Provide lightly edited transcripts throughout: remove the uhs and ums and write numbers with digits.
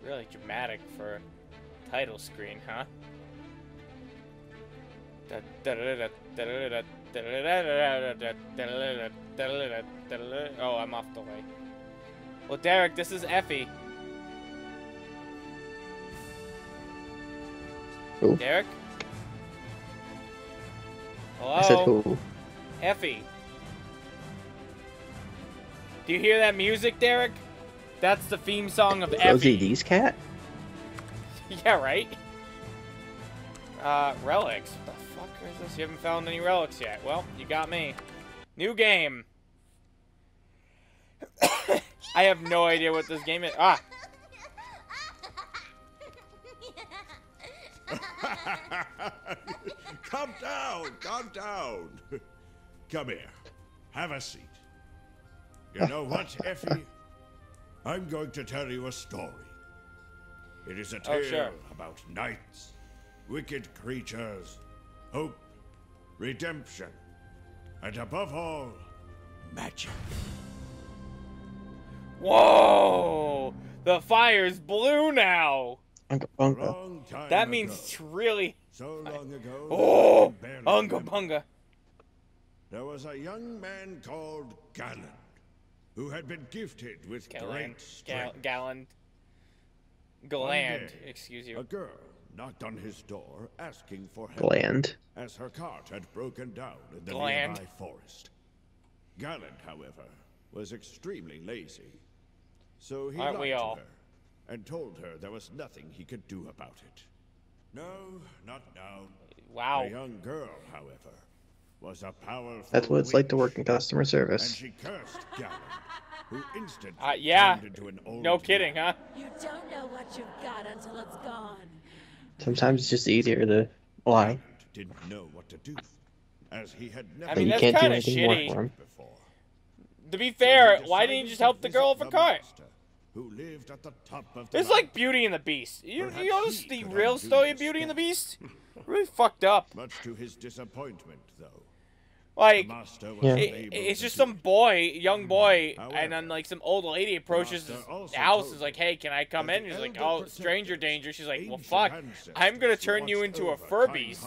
Really dramatic for a title screen, huh? Oh, I'm off the way. Well, Derek, this is Effie. Who? Derek? Hello? I said who? Effie. Do you hear that music, Derek? That's the theme song of Effie. OZD's cat? Yeah, right? Relics. What the fuck is this? You haven't found any relics yet. Well, you got me. New game. I have no idea what this game is. Ah! Calm down, calm down. Come here. Have a seat. You know what, Effie? I'm going to tell you a story. It is a tale about knights, wicked creatures, hope, redemption, and above all, magic. Whoa! The fire's blue now! That means it's really... So long ago... Oh! Unga bunga! There was a young man called Galland, who had been gifted with great strength. Galand, excuse you. A girl knocked on his door asking for help. Gland. As her cart had broken down in the nearby forest. Galland, however, was extremely lazy. So he lied to her and told her there was nothing he could do about it. No, not now. Wow. The young girl, however, was a powerful That's what it's like to work in customer service. And she cursed Galland, who instantly turned into an old no kidding, huh? You don't know what you've got until it's gone. Sometimes it's just easier to lie. Didn't know what to do, as he had never. I mean, you that's can't do kind of anything more for shitty. him. To be fair, why didn't you just help the girl with her cart? Who lived at the top of the It's like Beauty and the Beast. You notice the real story of Beauty and the Beast? Really fucked up. Much to his disappointment, though. Like, it's just some boy, young boy, and then like some old lady approaches the house and is like, hey, can I come in? He's like, oh, stranger danger. She's like, well, fuck, I'm gonna turn you into a fur beast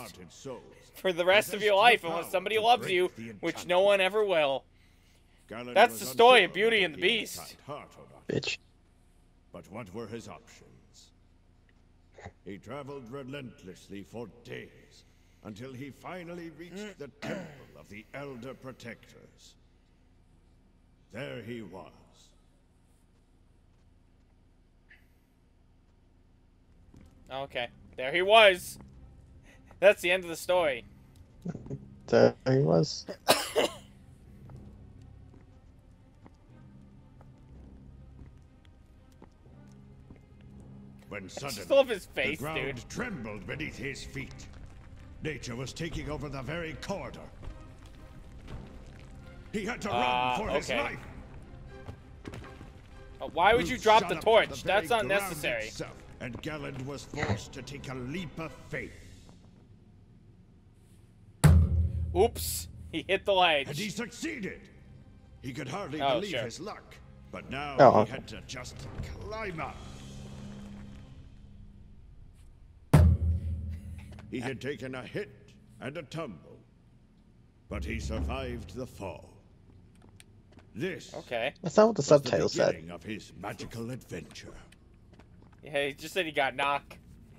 for the rest of your life unless somebody loves you, which no one ever will. That's the story of Beauty and the Beast. Bitch. But what were his options? He traveled relentlessly for days until he finally reached the temple of the Elder Protectors. There he was. Okay, there he was. That's the end of the story. There he was. When suddenly, I love his face, the ground dude. trembled beneath his feet. Nature was taking over the very corridor. He had to run for his life. Why would you drop the torch? That's unnecessary. And Galland was forced to take a leap of faith. Oops, he hit the ledge. And he succeeded. He could hardly believe his luck, but now he had to just climb up. He had taken a hit and a tumble, but he survived the fall. This That's not what the was subtitle the said. beginning of his magical adventure. Yeah, he just said he got knock.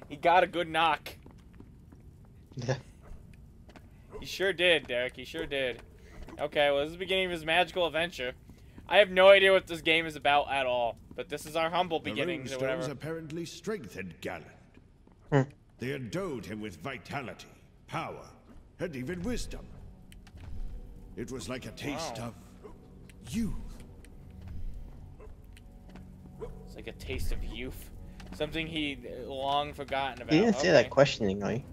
He got a good knock. Yeah. He sure did, Derek. He sure did. Okay, well, this is the beginning of his magical adventure. I have no idea what this game is about at all, but this is our humble beginnings or whatever. The apparently strengthened Galland. They endowed him with vitality, power, and even wisdom. It was like a taste of youth. It's like a taste of youth. Something he'd long forgotten about. He didn't say that questioningly.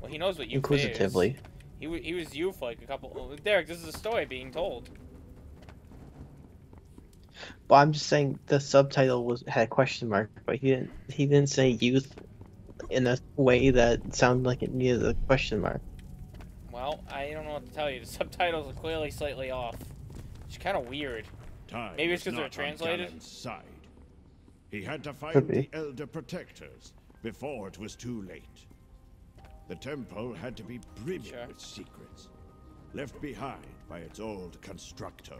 Well, he knows what youth Inquisitively. is. He was youth like a couple... Derek, this is a story being told. But I'm just saying the subtitle had a question mark, but he didn't say youth in a way that sounded like it needed a question mark. Well, I don't know what to tell you. The subtitles are clearly slightly off. It's kind of weird. Maybe it's because they're translated. He had to Could find be. the Elder Protectors before it was too late. The temple had to be brimming with secrets, left behind by its old constructors.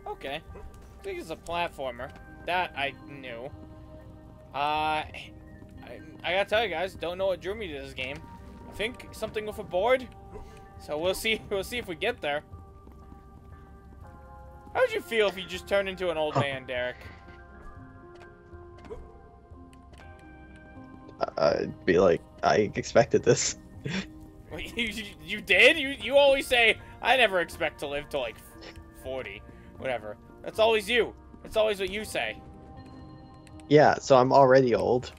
Okay. I think it's a platformer. That I knew. I gotta tell you guys, don't know what drew me to this game. I think something with a board. So we'll see. We'll see if we get there. How would you feel if you just turned into an old man, Derek? I'd be like, I expected this. Wait, you did? You always say, I never expect to live till like 40. Whatever. That's always you. That's always what you say. Yeah, so I'm already old.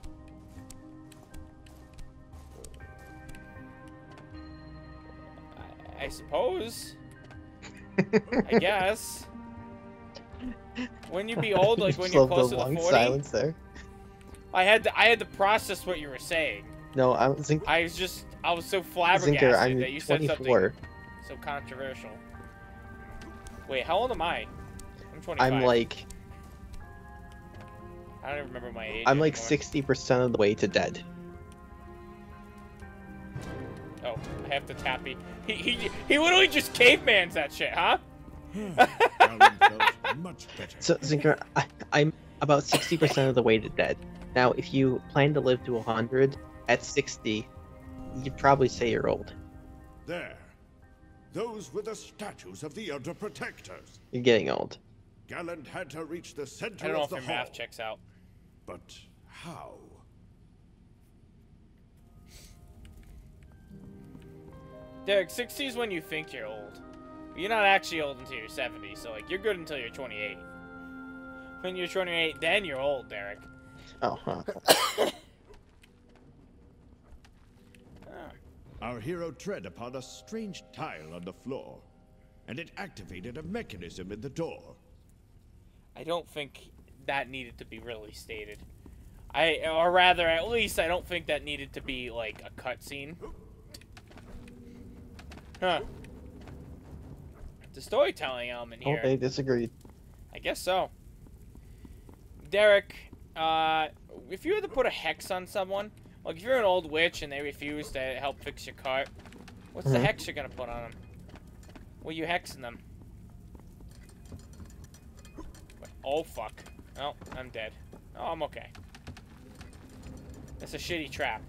I suppose. I guess. Wouldn't you be old like when Just you're love close the to the long 40? silence there. I had to process what you were saying. No, I was so flabbergasted Zinker, I'm that you said 24. something so controversial. Wait, how old am I? I'm 25. I'm like I don't even remember my age. I'm like anymore. 60% of the way to dead. Oh, I have to tap it. He literally just cavemans that shit, huh? Alan felt much better. So Zinker, I'm about 60% of the way to dead. Now, if you plan to live to 100, at 60, you'd probably say you're old. There. Those were the statues of the Elder Protectors. You're getting old. Galland had to reach the center I don't know of if the your hall. math checks out. But how? Derek, 60 is when you think you're old. You're not actually old until you're 70, so like you're good until you're 28. When you're 28, then you're old, Derek. Oh, huh. Our hero tread upon a strange tile on the floor, and it activated a mechanism in the door. I don't think that needed to be really stated. Or rather, at least I don't think that needed to be like a cutscene. Huh. The storytelling element here. Okay, disagreed. I guess so. Derek, if you had to put a hex on someone, like if you're an old witch and they refuse to help fix your cart, what's the hex you're gonna put on them? What are you hexing them? Oh fuck. Oh, I'm dead. Oh, I'm okay. That's a shitty trap.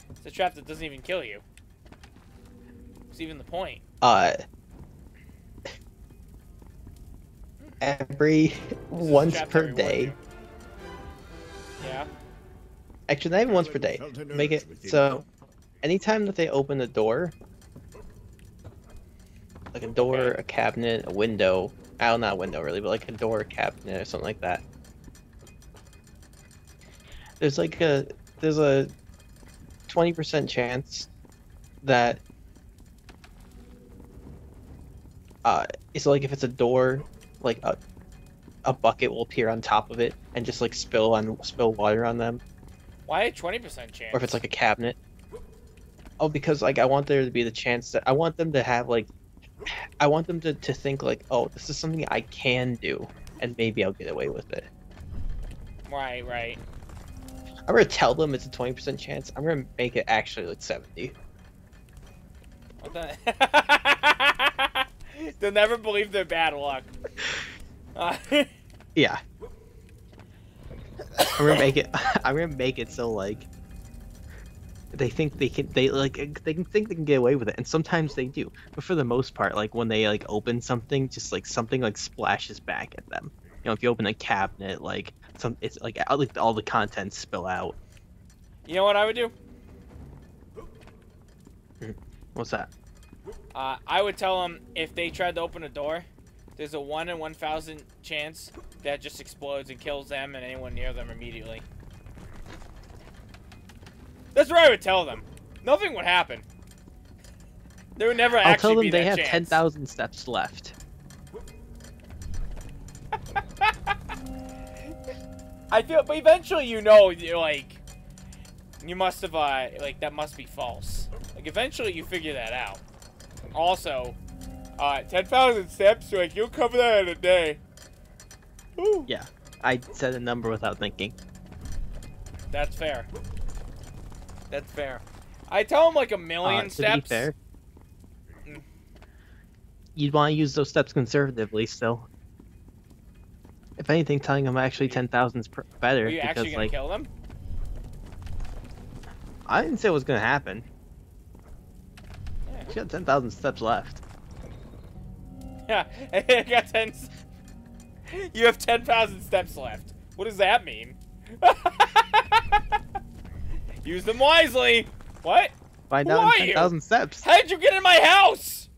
It's a trap that doesn't even kill you. What's even the point? Every once trap per that rewards day. you. Yeah. Actually, not even once per day. Make it so anytime that they open a door, like a door, Okay. a cabinet, a window. Oh, not a window really, but like a door, a cabinet, or something like that. There's a 20% chance that it's like if it's a door, like a bucket will appear on top of it and just like spill water on them. Why a 20% chance? Or if it's like a cabinet. Oh, because like I want there to be the chance that I want them to have like I want them to think like, oh, this is something I can do and maybe I'll get away with it. Right, right. I'm gonna tell them it's a 20% chance. I'm gonna make it actually like 70. What the? They'll never believe their bad luck. Yeah. I'm gonna make it so like they think they can think they can get away with it, and sometimes they do. But for the most part, like when they like open something, just like something like splashes back at them. You know, if you open a cabinet, like it's like all the contents spill out. You know what I would do? What's that? I would tell them if they tried to open a door, there's a 1 in 1,000 chance that just explodes and kills them and anyone near them immediately. That's what I would tell them. Nothing would happen. There would never I'll actually tell them be they that have chance. 10,000 steps left. I feel, but eventually you know, you're like, you must have, like, that must be false. Like, eventually you figure that out. Also, 10,000 steps, like, you'll cover that in a day. Ooh. Yeah, I said a number without thinking. That's fair. That's fair. I tell him like a million steps. To be fair, you'd want to use those steps conservatively still. If anything, telling them actually 10,000 is better. Are you actually because, gonna kill them? I didn't say it was gonna happen. Yeah. She got 10,000 steps left. Yeah, I got 10. You have 10,000 steps left. What does that mean? Use them wisely. What? Find Who out are in you? 10,000 steps. How did you get in my house?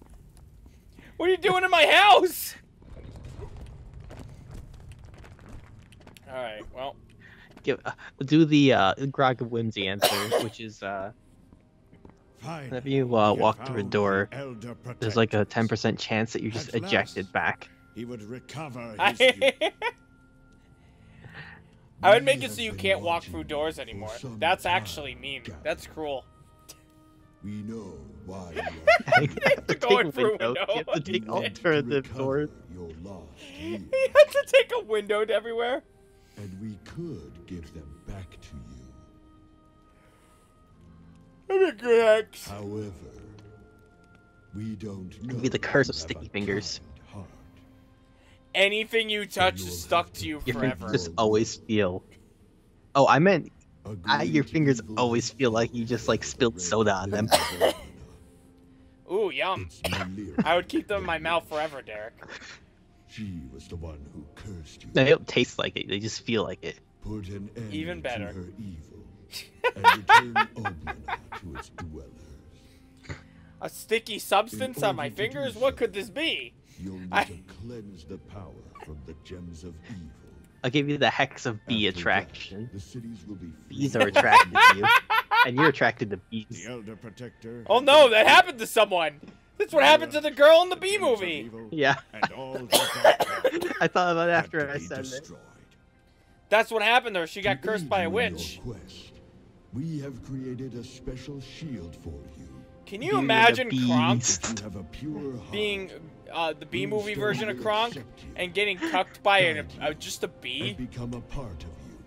What are you doing in my house? All right. Well. Do the Grog of Whimsy answer, which is if you walk through a door, there's like a 10% chance that you're just ejected back. He would recover I his youth. would make it so you can't walk through doors anymore. That's actually mean. That's cruel. We know why You have to Going take through windows. window. You have to take alternative doors. your lost You years, have to take a window to everywhere. and we could give them back to you. I'm a good ex. However, we don't know. Be the curse of you have sticky a fingers. kind heart. Anything you touch is stuck to you Your forever. fingers just always feel. Oh, I meant A your great fingers evil always feel like you just like spilled soda on them. Ooh, yum. It's Melira. I would keep them in my mouth forever, Derek. She was the one who cursed you. They don't taste like it. They just feel like it. Put an end Even better. to her evil and return Ogmana to its dwellers. A sticky substance on my fingers? What could this be? You'll need I- to cleanse the power from the gems of evil. I'll give you the hex of bee After attraction. that, the cities will be Bees free. are attracted to you, and you're attracted to The bees. Elder Protector. Oh no, that happened to someone. That's what happened to the girl in the Bee movie. Yeah, And all the dark I thought about it had after to I be said it. destroyed. That's what happened to her. She got To cursed aid by a you in witch. your quest, we have created a special shield for you. Can you Beauty of the imagine bees. Kronk You have a pure heart. being the Bee movie Whose version of will Kronk accept you, and getting cucked by guide you, just a bee? and become a part of you.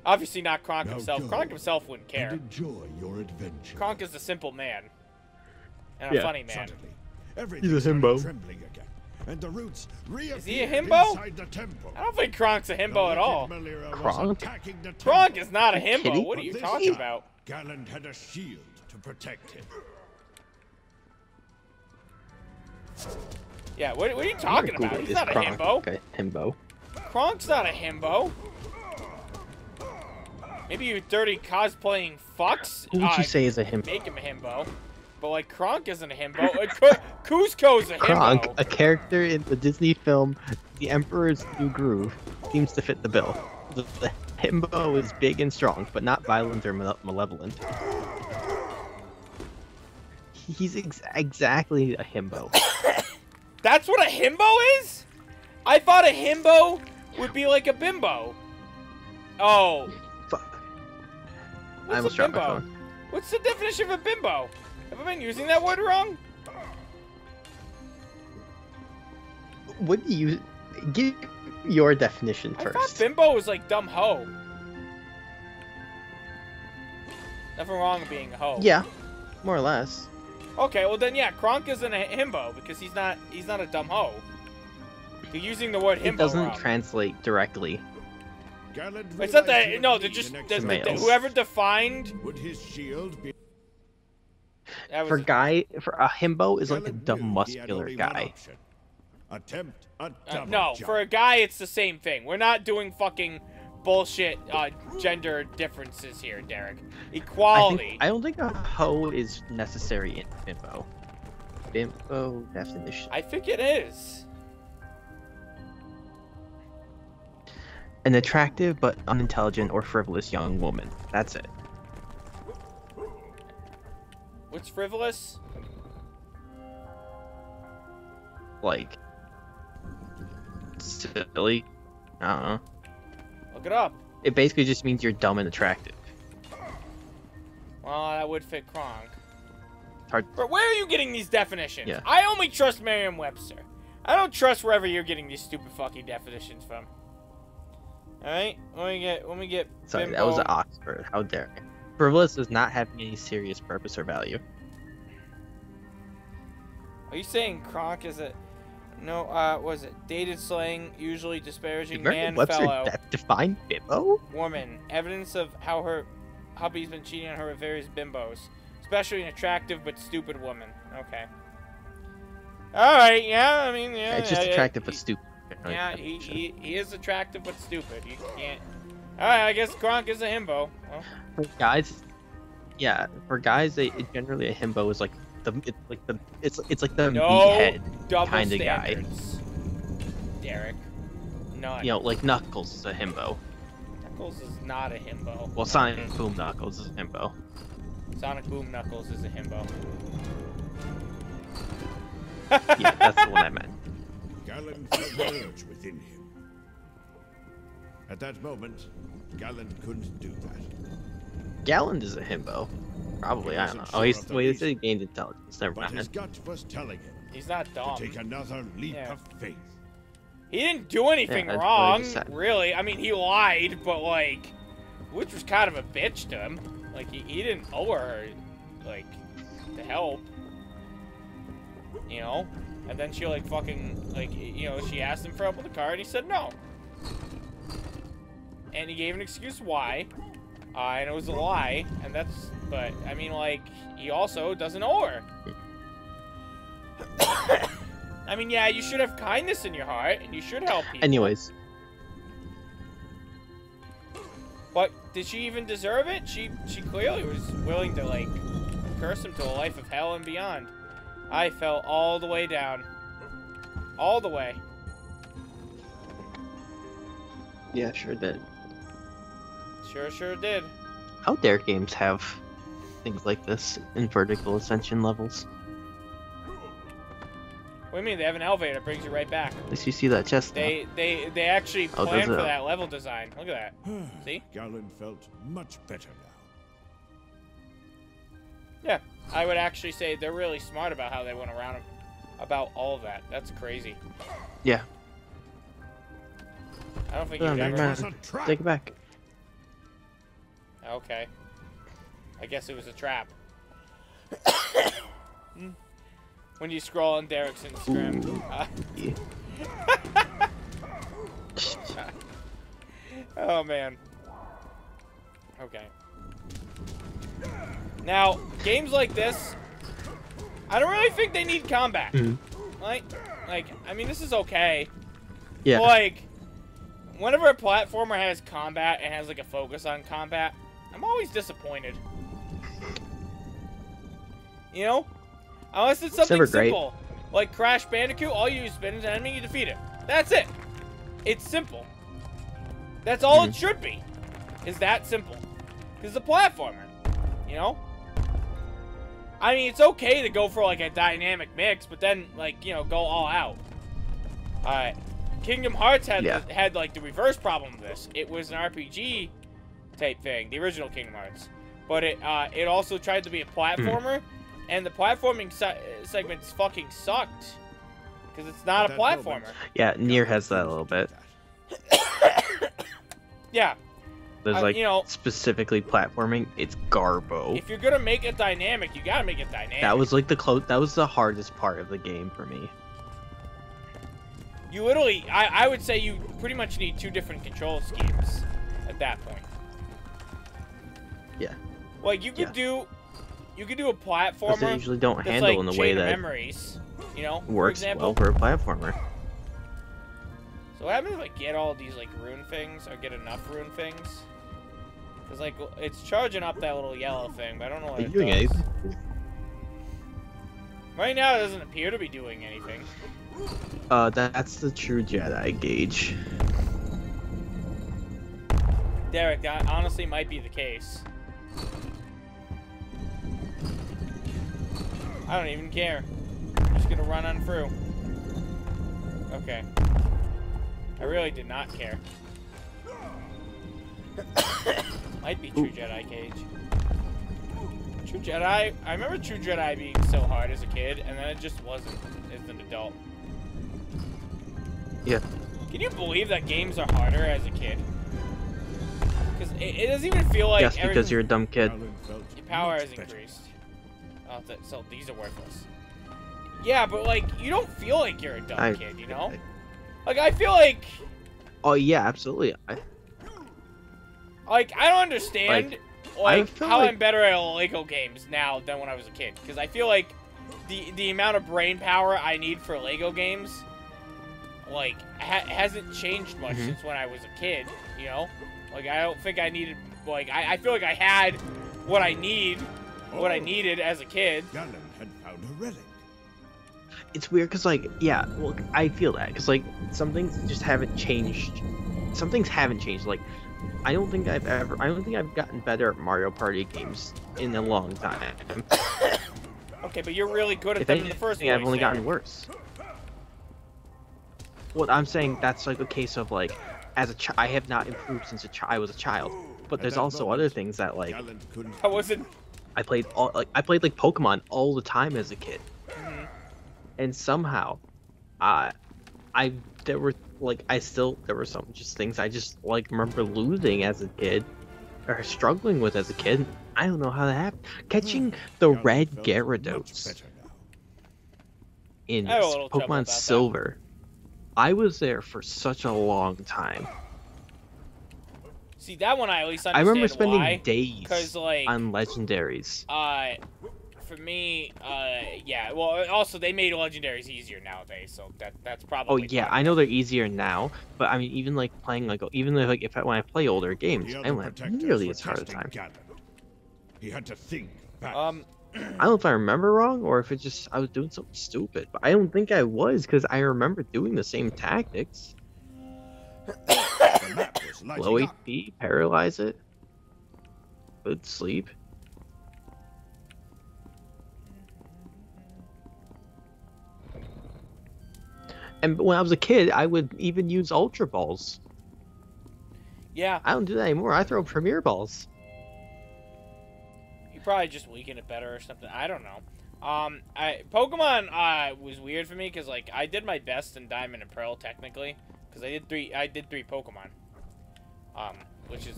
Obviously not Kronk Now himself. go Kronk himself wouldn't care. And enjoy your adventure. Kronk is a simple man. And a Yeah. funny man. Suddenly, everything He's a started himbo. trembling again, and the roots Is he a reappeared himbo? inside the temple. I don't think Kronk's a himbo at all. Kronk? Kronk is not a himbo. kidding? What are you This talking time, about? Galland had a shield to protect him. Yeah, what are you talking about? He's not a himbo. Okay, himbo. Kronk's not a himbo. Maybe you dirty cosplaying fucks Who would you say is a himbo? make him a himbo. But like Kronk isn't a himbo. Cusco's a Kronk, himbo. a character in the Disney film The Emperor's New Groove, seems to fit the bill. The himbo is big and strong, but not violent or malevolent. He's exactly a himbo. That's what a himbo is? I thought a himbo would be like a bimbo. Oh. Fuck. What's I almost a dropped my bimbo? phone. What's the definition of a bimbo? Have I been using that word wrong? What do you... Give your definition I thought first. bimbo was like dumb hoe. Nothing wrong with being a hoe. Yeah, more or less. Okay, well then yeah, Kronk isn't a himbo because he's not a dumb hoe. You're using the word himbo It doesn't wrong. translate directly. It's not that no, they're just males. whoever defined Would his shield be that was For a himbo is like a dumb muscular guy. Attempt a double no, jump. for a guy it's the same thing. We're not doing fucking bullshit gender differences here, Derek. Equality. I don't think a hoe is necessary in bimbo. Bimbo definition. I think it is. An attractive but unintelligent or frivolous young woman. That's it. What's frivolous? Like silly. I don't know. Look it up. It basically just means you're dumb and attractive. Well, that would fit Kronk. Hard. But where are you getting these definitions? Yeah. I only trust Merriam-Webster. I don't trust wherever you're getting these stupid fucking definitions from. Alright, when we get Sorry, Bimbo. that was an Oxford. How dare I? Frivolous is not having any serious purpose or value. Are you saying Kronk is a... No, was it dated slang, usually disparaging man, Webster fellow, define bimbo? woman. Evidence of how her hubby's been cheating on her with various bimbos. Especially an attractive but stupid woman. Okay. Alright, yeah, I mean, yeah. It's just attractive but stupid. Yeah, he is attractive but stupid. You can't... Alright, I guess Kronk is a himbo. Well, For guys, yeah, for guys, generally a himbo is like it's like the no meathead double kind of guy. standards, Derek. None. You know, like Knuckles is a himbo. Knuckles is not a himbo. Well, Sonic Boom Knuckles is a himbo. Sonic Boom Knuckles is a himbo. Yeah, that's the one I meant. Galen felt an urge within him. At that moment, Galen couldn't do that. Galland is a himbo. Probably, I don't know. Oh, he's wait, he gained intelligence. Never But mind. his gut was telling him He's not dumb. to take another leap Yeah. of faith. He didn't do anything Yeah, that's what I wrong, just said. really. I mean, he lied, but, like, Witch was kind of a bitch to him. Like, he didn't owe her, like, the help. You know? And then she, like, fucking, like, you know, she asked him for help with the car, and he said no. And he gave an excuse why. And it was a lie, and that's, but, I mean, like, he also doesn't owe her. I mean, yeah, you should have kindness in your heart, and you should help people. Anyways, But did she even deserve it? She clearly was willing to, like, curse him to a life of hell and beyond. I fell all the way down. All the way. yeah, sure did. Sure did. How dare games have things like this in vertical ascension levels? What do you mean? They have an elevator that brings you right back. At least you see that chest. They actually Oh, planned does for it? that level design. Look at that. See? Galen felt much better now. Yeah. I would actually say they're really smart about how they went around about all of that. That's crazy. Yeah. I don't think Oh, you'd never ever... mind. It was a trap. Take it back. Okay. I guess it was a trap. When you scroll on Derek's Instagram. Yeah. Oh, man. Okay. Now, games like this, I don't really think they need combat. Mhm. Like, I mean, this is okay. Yeah. But, like, whenever a platformer has combat and has, like, a focus on combat, I'm always disappointed. You know? Unless it's something never great. simple. Like Crash Bandicoot, all you do is spin into an enemy, you defeat it. That's it. It's simple. That's all it should be. Is that simple. Because it's a platformer. You know? I mean, it's okay to go for, like, a dynamic mix, but then, like, you know, go all out. Alright. Kingdom Hearts had, like, the reverse problem of this. It was an RPG type thing, the original Kingdom Hearts. But it also tried to be a platformer, and the platforming segments fucking sucked. Because it's not a platformer. Yeah, Nier has that a little bit. Yeah. There's like, you know, specifically platforming, it's garbo. if you're gonna make it dynamic, you gotta make it dynamic. That was like that was the hardest part of the game for me. You literally, I would say you pretty much need two different control schemes at that point. Yeah. Like, you could do a platformer Because they usually don't that's handle like in the Chain way of that Memories, you know, for works example. well for a platformer. So what happens if I get all these, like, rune things, or get enough rune things? Because, like, it's charging up that little yellow thing, but I don't know what Are you it doing does. anything? Right now, it doesn't appear to be doing anything. That's the true Jedi gauge. Derek, that honestly might be the case. I don't even care. I'm just gonna run on through. Okay. I really did not care. Might be True Jedi Cage. True Jedi, I remember True Jedi being so hard as a kid, and then it just wasn't as an adult. Yeah. Can you believe that games are harder as a kid? it doesn't even feel like. Just because you're a dumb kid. Your power has increased. Oh, so these are worthless. Yeah, but like you don't feel like you're a dumb kid, you know? Like I feel like. Oh yeah, absolutely. Like I don't understand how like... I'm better at Lego games now than when I was a kid, because I feel like the amount of brain power I need for Lego games, like hasn't changed much since when I was a kid. You know, like I don't think I needed. Like I feel like I had what I needed as a kid. Galen had found a relic. It's weird because, like, yeah, well, I feel that because, like, some things just haven't changed. Some things haven't changed. Like, I don't think I've gotten better at Mario Party games in a long time. Okay, but you're really good at them in the first place. I've only gotten worse. Well, I'm saying that's like a case of like, I have not improved since I was a child. But there's also other things that like. I wasn't. I played like Pokemon all the time as a kid. And somehow, there were some just things I just like remember losing as a kid, or struggling with as a kid. I don't know how that happened. Catching the red Gyarados in Pokemon Silver, I was there for such a long time. See, that one I at least understand. I remember spending why, days like, on legendaries. For me, yeah. Well, also they made legendaries easier nowadays, so that's probably. Oh yeah, I know they're easier now, but I mean, even like playing like when I play older games, I don't have nearly as hard a time. He had to think back. I don't know if I remember wrong or if it's just I was doing something stupid, but I don't think I was because I remember doing the same tactics. Low HP, paralyze it, good sleep. And when I was a kid, I would even use Ultra Balls. Yeah. I don't do that anymore. I throw Premier Balls. You probably just weaken it better or something. I don't know. Pokemon was weird for me because like I did my best in Diamond and Pearl technically because I did three Pokemon. Which is,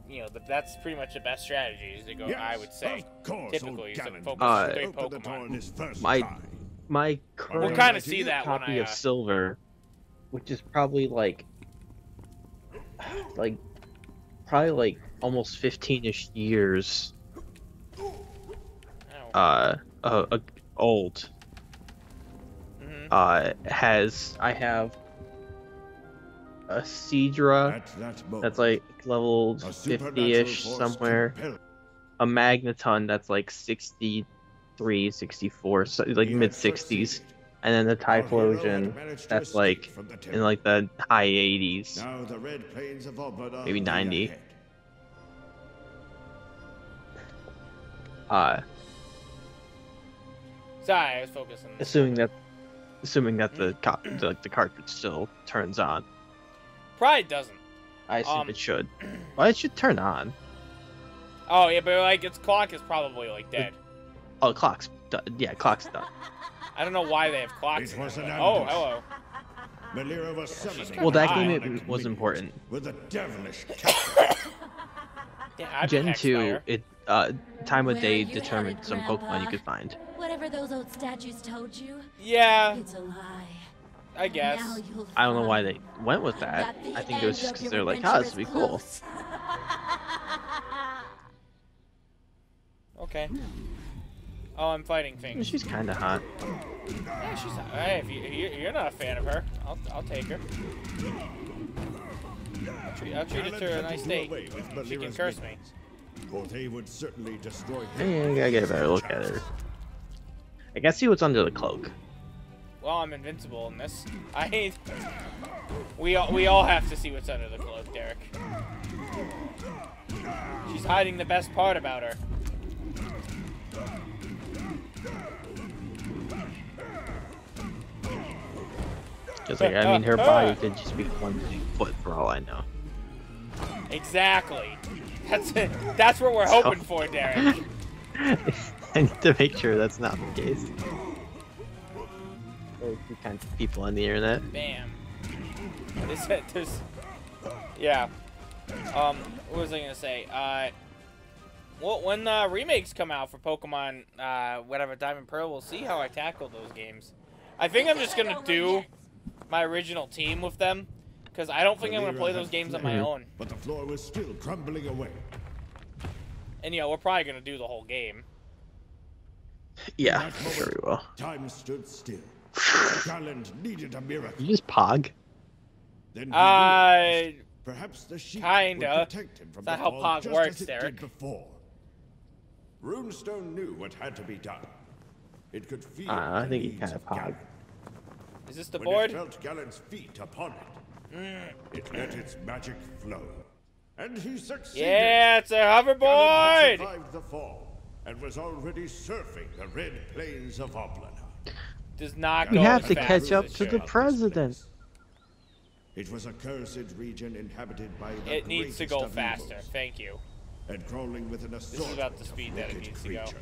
you know, that's pretty much the best strategy is to go. Yes, I would say typically is to focus on 3 Pokemon. My current we'll kind of see that copy of Silver, which is probably like probably like almost 15-ish years old. I have a Seadra that's like level 50-ish somewhere, a Magneton that's like 63, 64, so like mid-60s, and then the Typhlosion that's like in like the high 80s, maybe 90. Sorry, I was focusing. Assuming that the cartridge still turns on. Probably doesn't. I assume it should. Well, it should turn on. Oh yeah, but like its clock is probably like dead. Oh, clock's done. Yeah, clock's done. I don't know why they have clocks. Oh, hello. Well, that game was important. With a devilish yeah, Gen 2, time of day determined some Pokemon you could find. Whatever those old statues told you, yeah, it's a lie. I guess. I don't know why they went with that. I think it was just because they're like, oh, this would be cool. Okay. Oh, I'm fighting things. She's kind of hot. Yeah, she's hot. Hey, if you're not a fan of her, I'll take her. I'll treat it to a nice date. She can curse me. Would certainly destroy I gotta get a better look at her. I gotta see what's under the cloak. Well, I'm invincible in this. We all have to see what's under the cloak, Derek. She's hiding the best part about her. Just like, I mean, her body could just be 1 big foot for all I know. Exactly. That's what we're hoping for, Derek. I need to make sure that's not the case. There's two kinds of people on the internet. Bam. There's, yeah. What was I gonna say? Well, when the remakes come out for Pokemon, whatever, Diamond Pearl, we'll see how I tackle those games. I think I'm just gonna do my original team with them, because I don't think I'm gonna play those games on my own. But the floor was still crumbling away. And we're probably gonna do the whole game. Yeah, sure we will. Time stood still. Garland needed a miracle. You just pog. Then he perhaps the sheep kinda. would protect him from That's the how fall Pog just works, as it Derek. did before. Runestone knew what had to be done. It could feel I the think he needs kind of pog. Garland. Is this the When board? it felt Garland's feet upon it, it let its magic flow. And he succeeded. Yeah, it's a Garland hoverboard! had survived the fall and was already surfing the red plains of Oblana. Does not We go have as to fast catch as up it to should. the president. It was a cursed region inhabited by the It needs to greatest go of faster. evils, Thank you. and crawling with an assortment about the of speed that it wicked needs to go. creatures.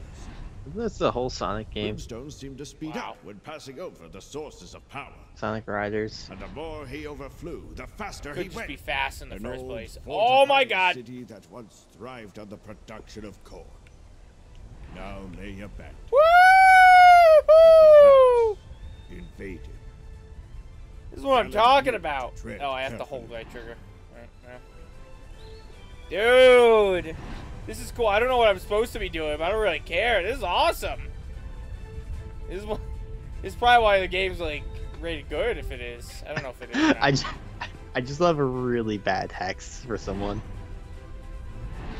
That's the whole Sonic game. Brimstone seemed to speed Wow. up when passing over the sources of power. Sonic Riders. And the more he overflew, the faster Could he just went. be fast in the An first old place. Oh my fortified god! City that once thrived on the production of corn now lay abandoned, Woo! invaded. This is what I'm talking about. Tread Oh, I have to carefully. hold right trigger. Dude! This is cool. I don't know what I'm supposed to be doing, but I don't really care. This is awesome. This is probably why the game's, like, rated good, if it is. I don't know if it is or not. I just love a really bad hex for someone.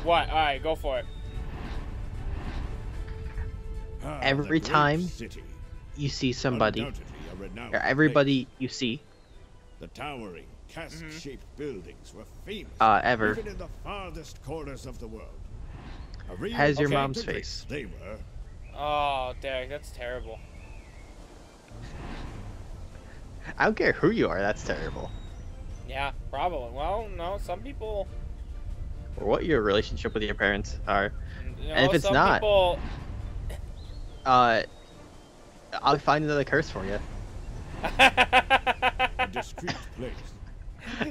What? Alright, go for it. Ah, Every the great time city, You see somebody, undoubtedly a renowned or everybody place. you see, The towering, cask-shaped buildings were famous, ever, even in the farthest corners of the world. A real has your Okay. mom's country face. They were. Oh, Derek, that's terrible. I don't care who you are, that's terrible. Yeah, probably. Well, no, some people... Or what your relationship with your parents are. You know, And if it's some not- people... I'll find another curse for you. A discreet place.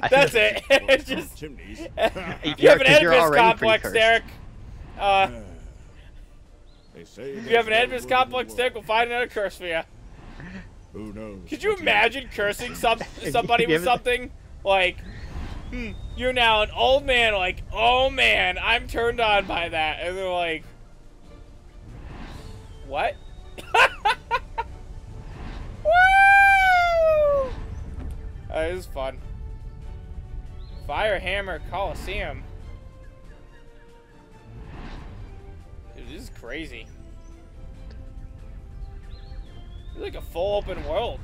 That's it. It's just... Chimneys. You have an 'cause you're Oedipus already complex, pre-cursed. Derek. They say If you have an there's no Oedipus wood in complex, the Derek, world. we'll find another curse for you. Who knows? Could you what imagine cursing somebody with Give it- something like, you're now an old man, like, oh man, I'm turned on by that. And they're like, what? Woo! It was fun. Firehammer Coliseum. Dude, this is crazy. It's like a full open world.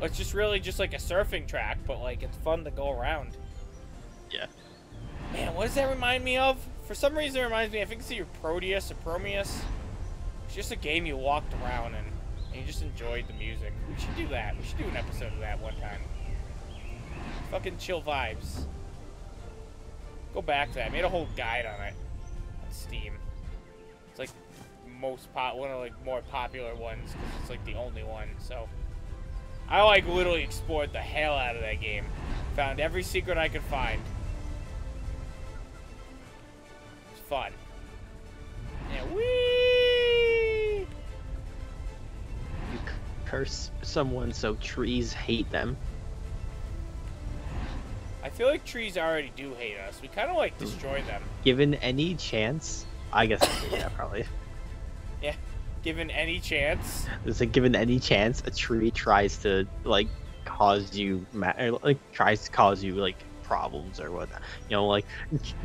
It's just really just like a surfing track, but like it's fun to go around. Yeah. Man, what does that remind me of? For some reason it reminds me, I think it's either Proteus or Prometheus. It's just a game you walked around and you just enjoyed the music. We should do that. We should do an episode of that one time. Fucking chill vibes. Go back to that. I made a whole guide on it. On Steam. It's like one of like more popular ones because it's like the only one. So I like literally explored the hell out of that game. Found every secret I could find. It's fun. Yeah, whee! You curse someone so trees hate them. I feel like trees already do hate us. We kind of like destroy them. Given any chance, I guess, yeah, probably. Yeah. Given any chance. It's like given any chance, a tree tries to like cause you, tries to cause you like problems or whatnot. You know, like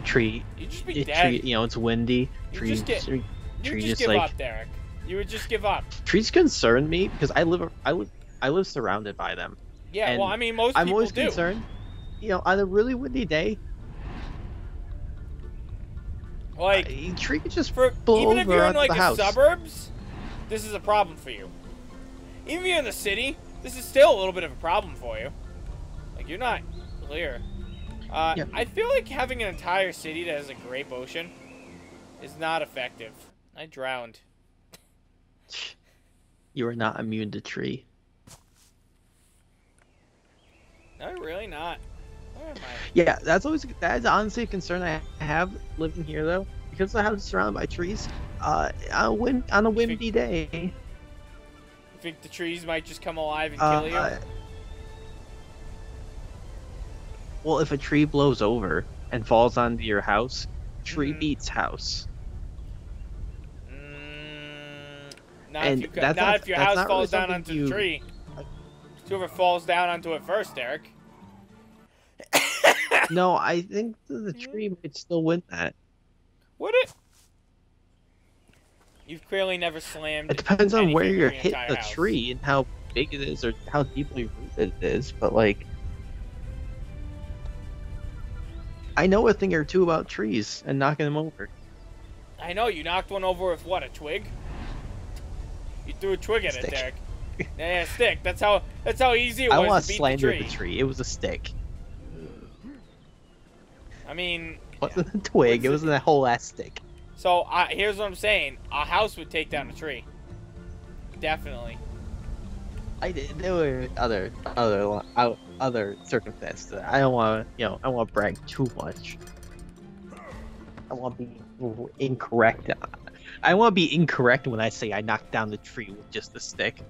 tree. You'd just be Tree, dead. you know, it's windy. You Tree, just get- tree You would just just give like up, Derek. You would just give up. trees concern me because I live surrounded by them. Yeah, And well, I mean, most I'm people always do. concerned. You know, on a really windy day, Like, a tree could just for blow even if over you're in onto like the the house. suburbs, this is a problem for you. Even if you're in the city, this is still a little bit of a problem for you. Like, you're not clear. Yeah. I feel like having an entire city that has a grape ocean is not effective. I drowned. You are not immune to tree. No, really not. Where am I? Yeah, that's honestly a concern I have living here though, because the house is surrounded by trees. On a windy day. You think the trees might just come alive and kill you? Well, if a tree blows over and falls onto your house, tree beats house. Not if your house falls down onto the tree. Whoever falls down onto it first, Derek. No, I think the tree might still win that. Would it? You've clearly never slammed. It depends on where you're hitting hitting the tree and how big it is or how deeply rooted it is, but like... I know a thing or two about trees and knocking them over. I know, you knocked one over with what, a twig? You threw a twig at it, Derek. Yeah, stick. That's how easy it was to beat the tree. I want to slander the tree. It was a stick. I mean... It wasn't a twig. It wasn't a whole ass stick. So, here's what I'm saying. A house would take down a tree. Definitely. There were other circumstances. I don't want to, I want to brag too much. I want to be incorrect. I want to be incorrect when I say I knocked down the tree with just a stick.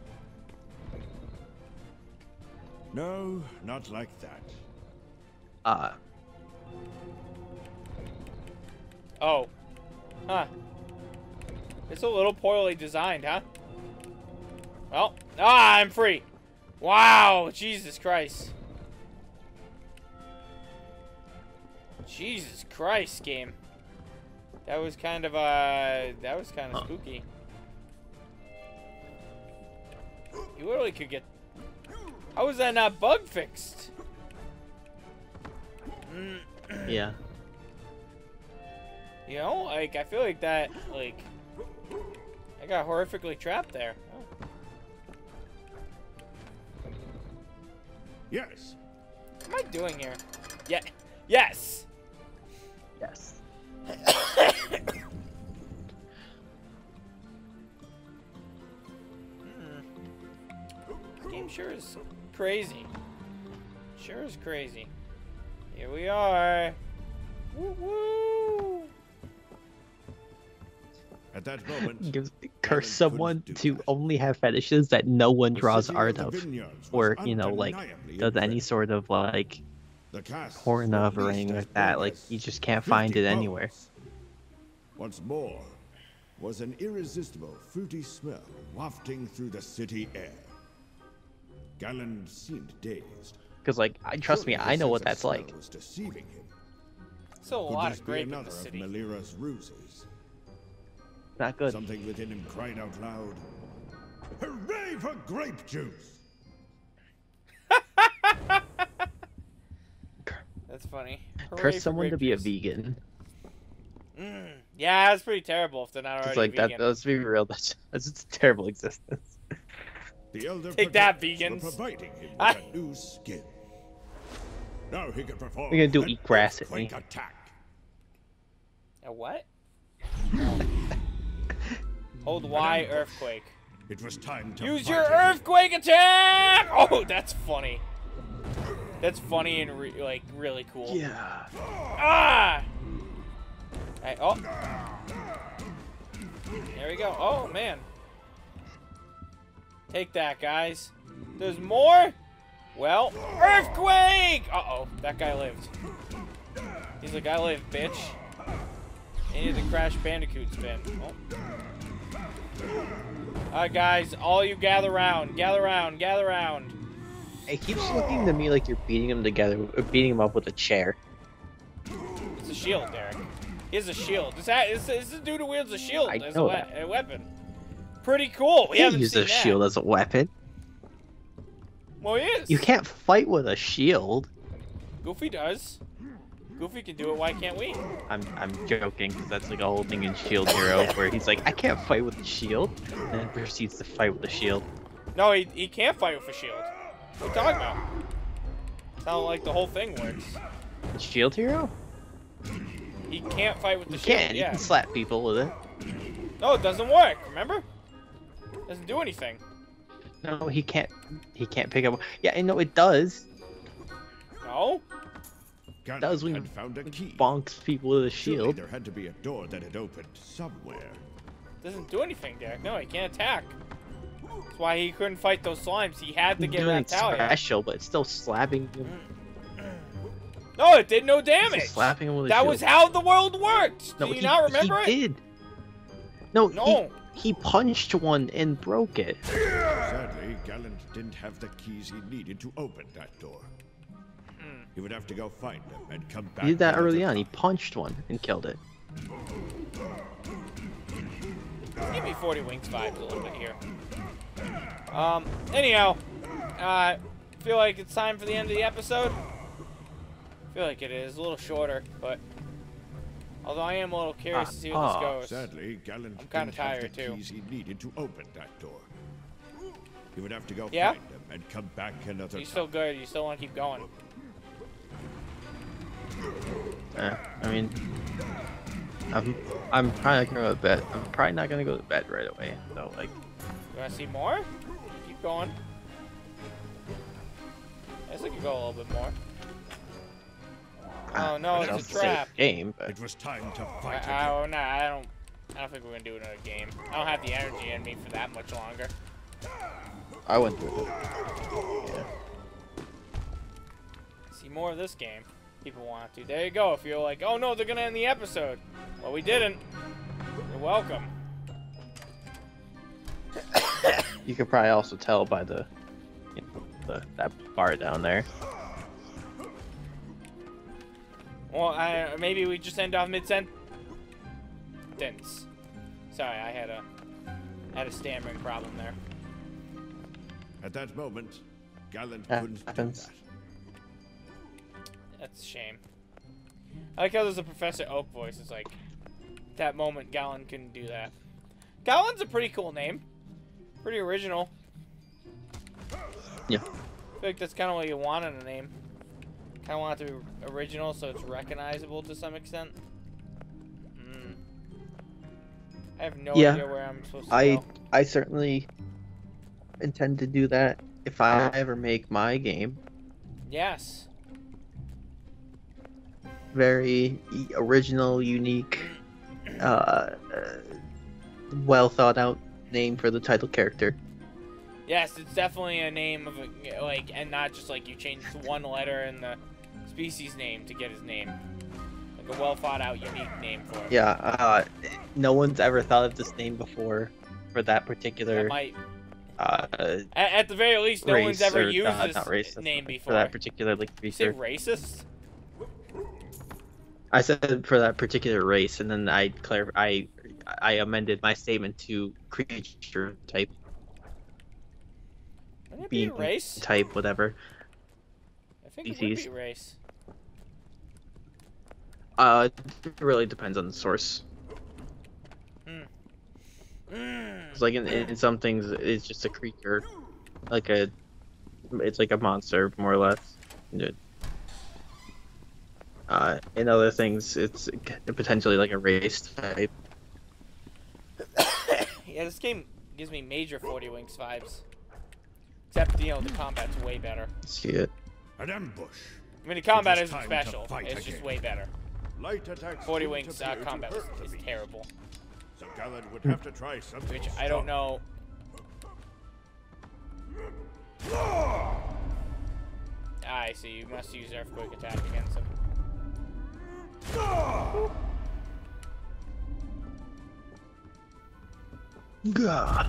No, not like that. Oh. Huh. It's a little poorly designed, huh? Well, I'm free. Wow, Jesus Christ. Jesus Christ, game. That was kind of spooky. You literally could get... How was that not bug fixed? Yeah. You know, like, I feel like that, like... I got horrifically trapped there. Oh. Yes. What am I doing here? Yeah. Yes! Yes. This game sure is crazy. Sure is crazy. Here we are. Woo woo! At that moment, curse someone to only have fetishes that no one draws art of, or like does any sort of like porn of or anything like that. Like you just can't find it anywhere. Once more, was an irresistible fruity smell wafting through the city air. Galland seemed dazed. Because like, trust me, I know what that's like. Was deceiving him. So a lot of grape in the city. Of Melira's ruses. Not good. Something within him cried out loud, "Hooray for grape juice!" That's funny. Curse someone to be a vegan. Yeah, that's pretty terrible if they're not already like vegan. Let's be real. That's just a terrible existence. The elder Take that, vegans. Providing him with a new skin. Now he can perform. We're gonna do eat grass at me. Attack. A what? Hold Y, earthquake. It was time to use your earthquake attack. Oh, that's funny. That's funny and like really cool. Yeah. Ah! Hey, oh. There we go. Oh man. Take that, guys. There's more? Well, earthquake! Uh-oh, that guy lived. He's like, I live, bitch. He needed the Crash Bandicoot spin. Oh. Alright, guys, all you gather round. Gather round, gather round. It keeps looking to me like you're beating them together, beating them up with a chair. It's a shield, Derek. He has a shield. This is a dude who wields a shield as a weapon. Pretty cool. We haven't use seen a shield as a weapon. Well, he is. You can't fight with a shield. Goofy does. Goofy can do it. Why can't we? I'm joking, because that's like a whole thing in Shield Hero where he's like, I can't fight with a shield, and then proceeds to fight with a shield. No, he can't fight with a shield. What are you talking about? It's not like the whole thing works. Shield Hero? He can't fight with the You shield. can. Yeah. You can slap people with it. No, it doesn't work. Remember? Doesn't do anything. No, he can't. He can't pick up. Yeah, I know it does. No. Ganon does when had found a key. bonks people with a Surely shield. there had to be a door that had opened somewhere. Doesn't do anything, Derek. No, he can't attack. That's why he couldn't fight those slimes. He had to get Doing Reptalia. special, but it's still slapping him. No, it did no It's still damage. slapping him with a That shield. was how the world worked. No, Do you not remember he it? did. No, No. he punched one and broke it. Sadly, Ganon didn't have the keys he needed to open that door. He would have to go find them and come back. He did that another early on. He time. punched one and killed it. Give me 40 wings vibes a little bit here. Anyhow, feel like it's time for the end of the episode. Feel like it is a little shorter, but although I am a little curious to see where this goes. Sadly, Ganon I'm kinda didn't have tired, the too. keys he needed to open that door. He would have to go Yeah? find them and come back another You time. still good? You still want to keep going? I mean, I'm probably not gonna go to bed. I'm probably not gonna go to bed right away. So like, You want to see more? Keep going. I guess I could go a little bit more. Oh no, I it's don't a say trap. game, but It was time to fight again. I don't think we're gonna do another game. I don't have the energy in me for that much longer. I went through it. Yeah. See more of this game. People want to. There you go. If you're like, oh no, they're gonna end the episode. Well, we didn't. You're welcome. You could probably also tell by the, that bar down there. Well, maybe we just end off mid-sentence. Sorry, I had a stammering problem there. At that moment, Ganon That couldn't do happens. that. That's a shame. I like how there's a Professor Oak voice. It's like, that moment Gallon couldn't do that. Gallon's a pretty cool name. Pretty original. Yeah. I feel like that's kind of what you want in a name. Kind of want it to be original so it's recognizable to some extent. I have no idea where I'm supposed to go. I certainly intend to do that if I ever make my game. Yes. Very original, unique, well thought out name for the title character. Yes, it's definitely a name of a, like, and not just like you changed one letter in the species name to get his name. Like a well thought out, unique name for it. Yeah, no one's ever thought of this name before for that particular That might, at the very least, no one's race, ever or, used not race, this that's name for before. that particular like You say creature. racist? I said for that particular race, and then I amended my statement to creature type, Wouldn't it be a being race? type, whatever. I think it would species. be race. It really depends on the source. It's like in some things, it's just a creature, it's like a monster more or less. In other things, it's potentially like a race type. Yeah, this game gives me major 40 Winks vibes. Except, you know, the combat's way better. See it? An ambush. I mean, the combat It was isn't time to special. fight It's just again. way better. Light attacks 40 didn't Winks appear to combat hurt the is beast. terrible. So Ganon would have to try something. Which I don't know. I see. You must use Earthquake attack against him. Gah.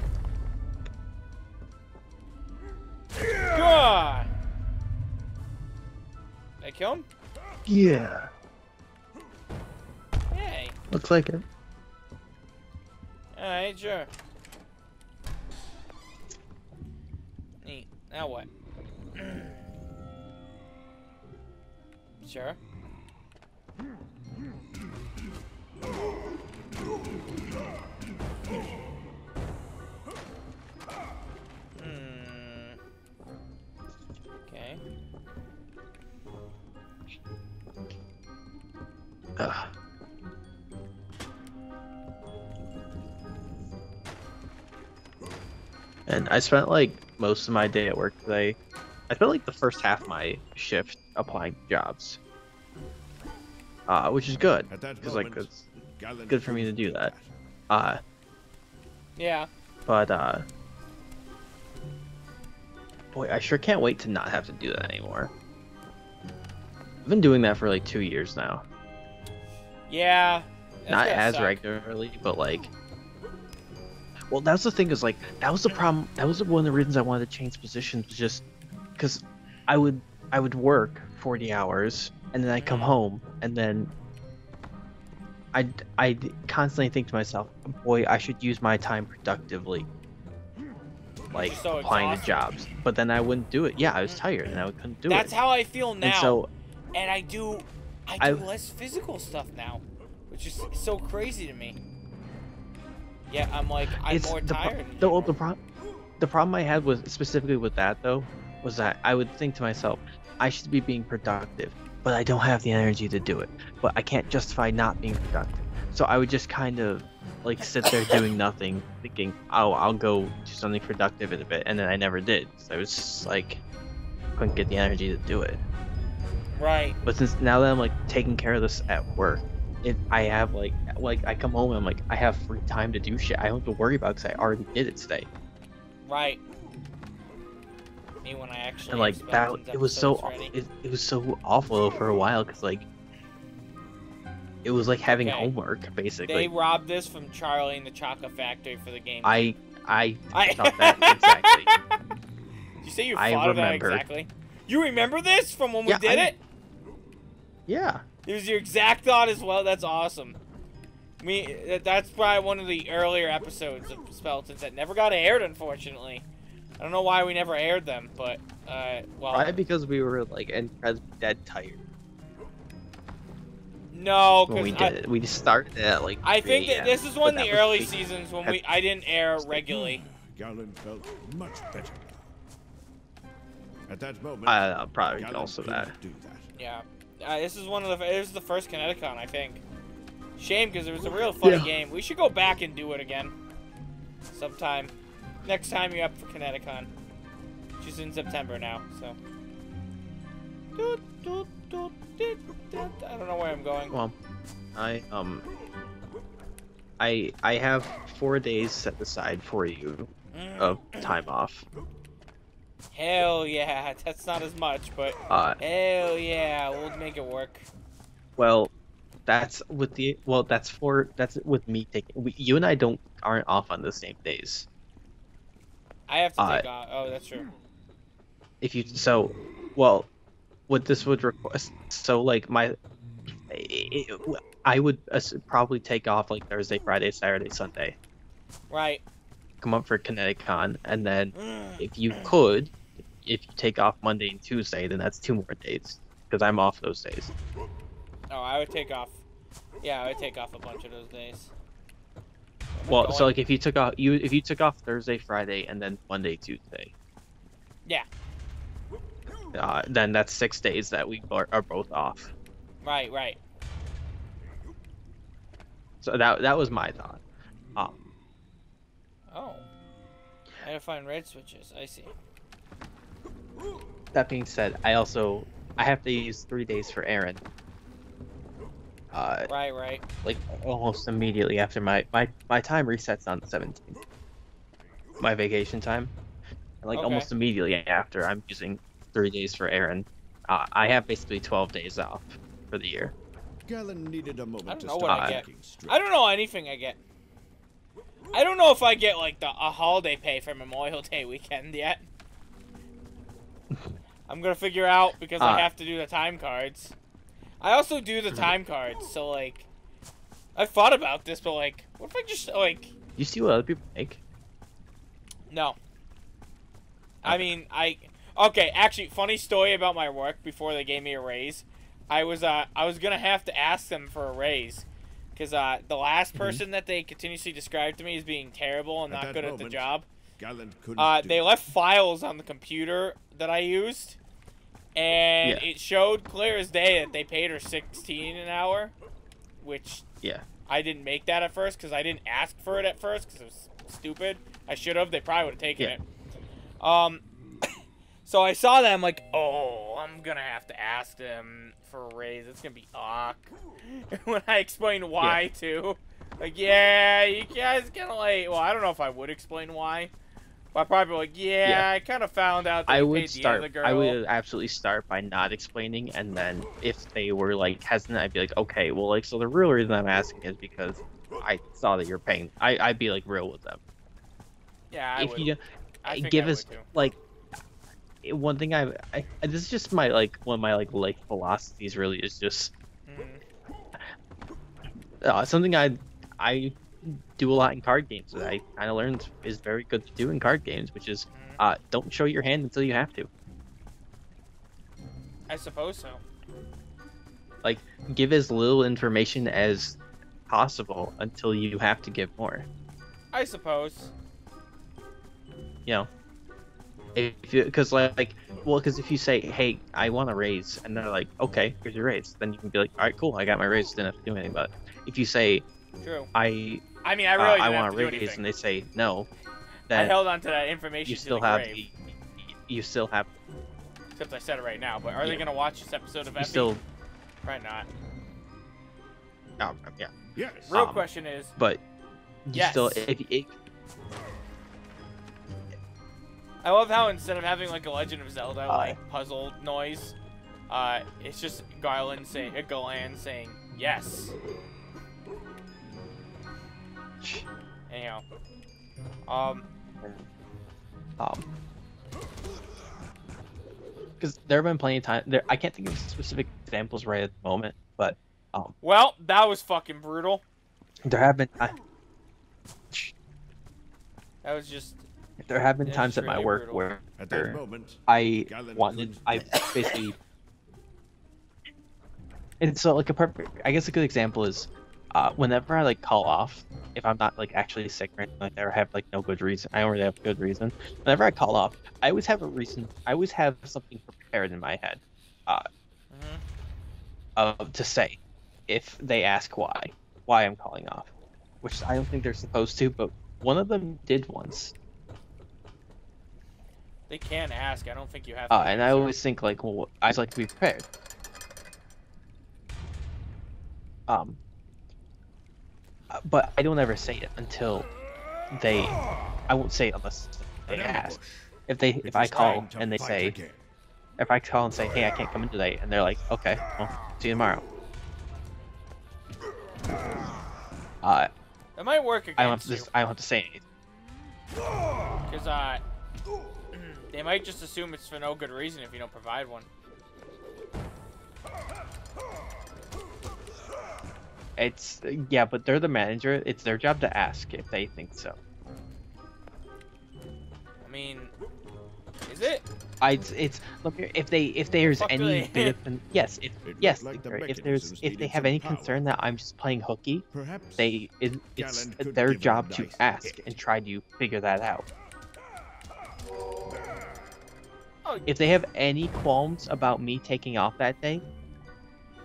God! Did I kill him? Yeah. Yay. Looks like it. Alright, sure. Neat. Now what? Sure. Okay. Ugh. And I spent like most of my day at work today. I spent like the first half of my shift applying jobs. which is good At that because like moment, it's Galen good for me to do that. Yeah. But boy, I sure can't wait to not have to do that anymore. I've been doing that for like 2 years now. Yeah. Not gonna as suck. regularly, but like. Well, that was the thing. Is like that was the problem. That was one of the reasons I wanted to change positions. Was just because I would work 40 hours and then I come home and then I constantly think to myself, boy, I should use my time productively, like so applying to exhausted. jobs. But then I wouldn't do it. Yeah, I was tired and I couldn't do it. That's how I feel now. And so and I do less physical stuff now, which is so crazy to me. Yeah, I'm like I'm more tired. The problem I had was specifically with that though was that I would think to myself, I should be being productive, but I don't have the energy to do it. But I can't justify not being productive. So I would just kind of like sit there doing nothing, thinking, oh, I'll go do something productive in a bit, and then I never did. So I was just like couldn't get the energy to do it. Right. But since now that I'm like taking care of this at work, I have like I come home and I'm like I have free time to do shit. I don't have to worry about because I already did it today. Right. Me when I actually And like that, it was so awful though for a while because like it was like having homework basically. They robbed this from Charlie and the Chocolate Factory for the game. I thought that exactly. Did you say you thought of that exactly? You remember this from when we did it? Yeah. It was your exact thought as well. That's awesome. That's probably one of the earlier episodes of Speletons that never got aired, unfortunately. I don't know why we never aired them, but well. Probably because we were like dead tired. No, because we did it. We just started at like. I think that this is one of the early seasons when I didn't air regularly. Galen felt much better now. At that moment, probably also that. Yeah. This is this is the first Kineticon, I think. Shame, because it was a real funny game. We should go back and do it again. Sometime. Next time you're up for Kineticon. Which is in September now, so. I don't know where I'm going. Well, I have 4 days set aside for you of time off. Hell yeah, that's not as much, but hell yeah, we'll make it work. Well, that's with me taking. You and I aren't off on the same days. I have to take off. Oh, that's true. If you what this would request. So like I would probably take off like Thursday, Friday, Saturday, Sunday. Right. Come up for Kineticon, and then if you take off Monday and Tuesday, then that's 2 more days because I'm off those days. Oh, I would take off. Yeah, I would take off a bunch of those days. Well, so like if you took off Thursday, Friday, and then Monday, Tuesday. Yeah. Then that's 6 days that we are both off. Right, right. So that was my thought. Oh. I gotta find red switches. I see. That being said, I have to use 3 days for Aaron. Right. Like almost immediately after my time resets on the 17th. My vacation time. And like almost immediately after, I'm using 3 days for Aaron. I have basically 12 days off for the year. Galen needed a moment I don't to know start what I get. thinking straight. I don't know anything I get. I don't know if I get like a holiday pay for Memorial Day weekend yet. I'm gonna figure out because I have to do the time cards. I also do the time cards, so like, I thought about this, but like, what if I just like? You see what other people make? No. I mean, okay. Actually, funny story about my work before they gave me a raise. I was gonna have to ask them for a raise, because the last person that they continuously described to me as being terrible and not good at the job. They left files on the computer that I used. And it showed clear as day that they paid her $16 an hour, which I didn't make that at first because I didn't ask for it at first because it was stupid. I should have. They probably would have taken it. So I saw that. I'm like, oh, I'm gonna have to ask them for a raise. It's gonna be awkward when I explain why too. Like, yeah, you guys gonna like. Well, I don't know if I would explain why. But I'd probably be like, yeah, I kind of found out that you paid the other girl. I would absolutely start by not explaining, and then if they were like hesitant, I'd be like, okay, well, like, so the real reason I'm asking is because I saw that you're paying. I'd be like real with them. Yeah, I give us like one thing this is just my like one of my like philosophies really is just something I do a lot in card games that I kind of learned is very good to do in card games, which is don't show your hand until you have to. I suppose so. Like, give as little information as possible until you have to give more. I suppose. You know, if you because because if you say, hey, I want a raise, and they're like, okay, here's your raise, then you can be like, all right, cool, I got my raise, didn't have to do anything about it. If you say, true, I mean, I really I didn't want have a to do raise, anything. and they say no, I then held on to that information. you still to the have grave. you still have. Except I said it right now. But are they gonna watch this episode of Effie? Still. Probably not. Yeah. Yes. Real question is. But you yes. still I love how instead of having like a Legend of Zelda like puzzle noise, it's just Galan saying yes. Anyhow, because there have been plenty of times there. I can't think of specific examples right at the moment, but well, that was fucking brutal. There have been. That was just. There have been times at my work brutal. where At that moment, I basically. And so, like, I guess a good example is, whenever I, like, call off, if I'm not, like, actually sick or anything like that, or have, like, no good reason, I don't really have a good reason. Whenever I call off, I always have a reason, I always have something prepared in my head, to say, if they ask why I'm calling off. Which I don't think they're supposed to, but one of them did once. They can ask. I don't think you have to. And I always think, like, well, I just like to be prepared. But I don't ever say it until they. I won't say it unless they ask. If I call and they say, if I call and say, hey, I can't come in today, and they're like, okay, well, see you tomorrow. That might work against you. I don't have to say anything. Because they might just assume it's for no good reason if you don't provide one. Yeah, but they're the manager. It's their job to ask if they think so. I mean, is it? Look here, if there's any bit of if they have any concern that I'm just playing hooky, it's their job to ask and try to figure that out. Oh. If they have any qualms about me taking off that day,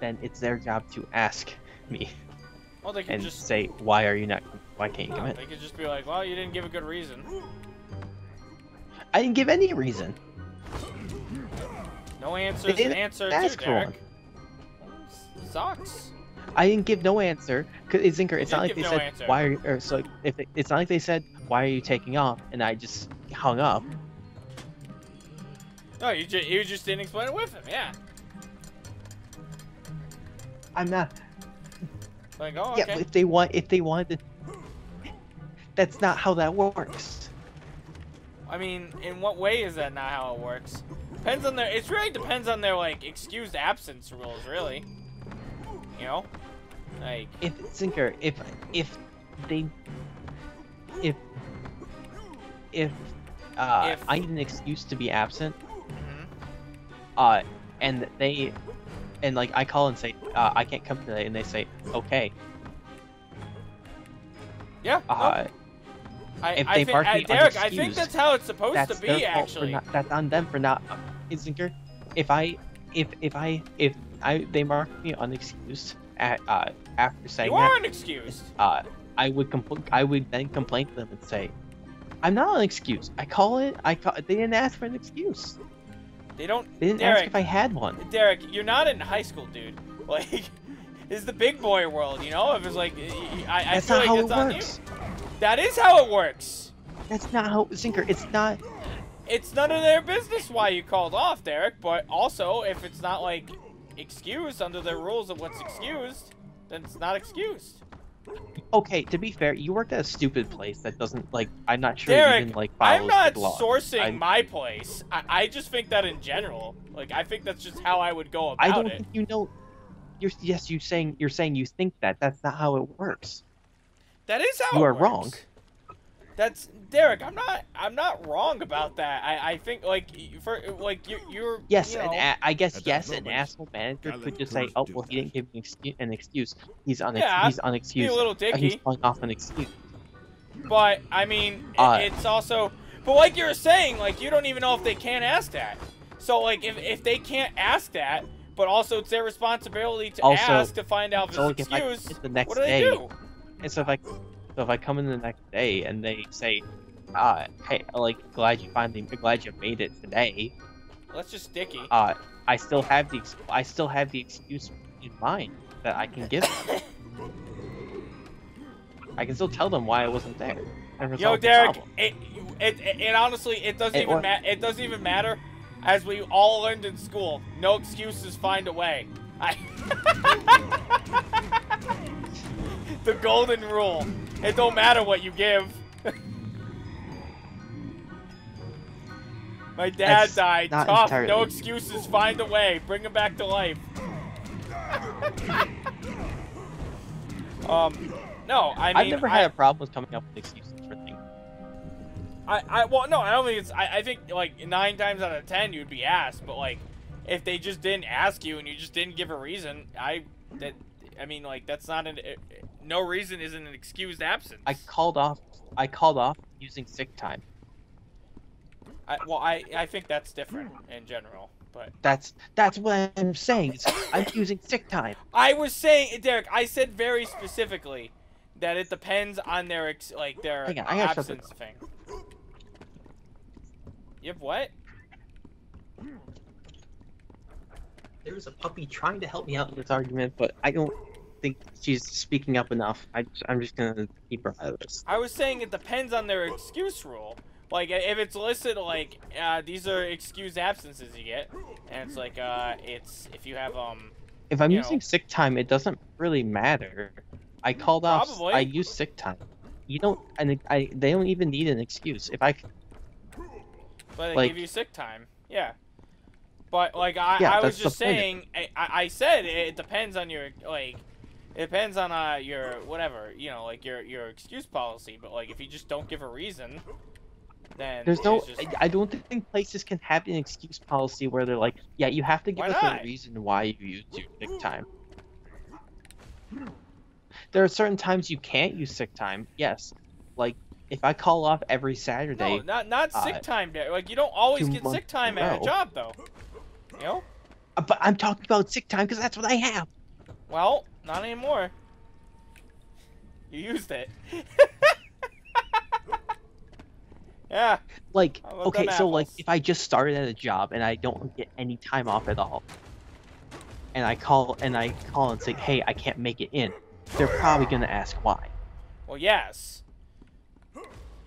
then it's their job to ask me. Well, they can and just say, why can't you come in? They could just be like, well, you didn't give a good reason. I didn't give any reason. No answer is an answer too, Derek. Sucks. I didn't give no answer. Cause Zinker, it's not like they said answer. why are you, or so it's not like they said why are you taking off, and I just hung up. No, you just didn't explain it with him. Yeah. I'm not. Like, oh, okay. Yeah, but if they wanted to, that's not how that works. I mean, in what way is that not how it works? Depends on it really depends on their, like, excused absence rules, really. You know? Like... If, Zinker, if I need an excuse to be absent, and like I call and say, I can't come today, and they say, okay. Yeah. Derek, I think that's how it's supposed to be, actually. That's on them for not. Zinker, if they mark me unexcused after saying you are unexcused. I would then complain to them and say, I'm not unexcused. They didn't ask for an excuse. They don't. They didn't Derek, ask if I had one. Derek, you're not in high school, dude. Like, this is the big boy world, you know? If it's like, I That's feel not like how it's it on works. you. That is how it works. That's not how Zinker. It's not. It's none of their business why you called off, Derek. But also, if it's not like excused under the rules of what's excused, then it's not excused. Okay, to be fair, you worked at a stupid place that doesn't like. I'm not sure Derek, even like follows I'm not the law. sourcing my place. I just think that in general. Like, I think that's just how I would go about I don't it. think you know. You're saying you think that. That's not how it works. That is how You it are works. wrong. That's Derek. I'm not wrong about that. I think like you're Yes, you know, I guess At that yes, an moment, asshole manager could Gallant just say, couldn't "Oh, do well, he that. didn't give me an excuse. He's be a unexcused. little He's dicky. pulling off an excuse." But I mean, it's also, but like you were saying, like you don't even know if they can ask that. So like if they can't ask that, but also it's their responsibility to Also, ask to find out if so, it's like, if I excused. hit the next What do they day, do? And so if I come in the next day and they say, "Hey, like glad you made it today," That's just dicky. I still have the excuse in mind that I can give them. I can still tell them why I wasn't there. And Yo, resolve the Derek, problem. it honestly, it doesn't even matter. As we all learned in school, no excuses, find a way. The golden rule. It don't matter what you give. My dad That's died. not Tough. entirely- No excuses, find a way. Bring him back to life. No, I mean, I've never had a problem with coming up with excuses for things. well, no, I don't think it's. I think like 9 times out of 10 you'd be asked, but like if they just didn't ask you and you just didn't give a reason, I mean, like that's not no reason isn't an excused absence. I called off using sick time. I think that's different in general, but That's what I'm saying. I'm using sick time. I was saying, Derek, I said very specifically that it depends on their Hang on, I got absence thing. You have what? There's a puppy trying to help me out in this argument, but I don't think she's speaking up enough. I'm just gonna keep her out of this. I was saying it depends on their excuse rule. Like, if it's listed, like, these are excused absences you get, and it's like, it's, if you have, If I'm you using know. sick time, it doesn't really matter. I called off. Probably. I use sick time. You don't, and they don't even need an excuse. If I, but they like- give you sick time. Yeah. But, like, Yeah, I was that's just the point. saying, I said it depends on your, like, it depends on, your, whatever, you know, like, your excuse policy, but, like, if you just don't give a reason, then there's no. it's just, I don't think places can have an excuse policy where they're like, yeah, you have to give Why us not? a reason why you used your sick time. There are certain times you can't use sick time. Yes, like if I call off every Saturday. no, not sick time, like, you don't always 2 get months sick time in a at a row. job, though. You know? But I'm talking about sick time because that's what I have. Well, not anymore. You used it. Yeah. Like, I love okay, them so like apples. if I just started at a job and I don't get any time off at all, and I call and say, hey, I can't make it in, they're probably gonna ask why. Well, yes.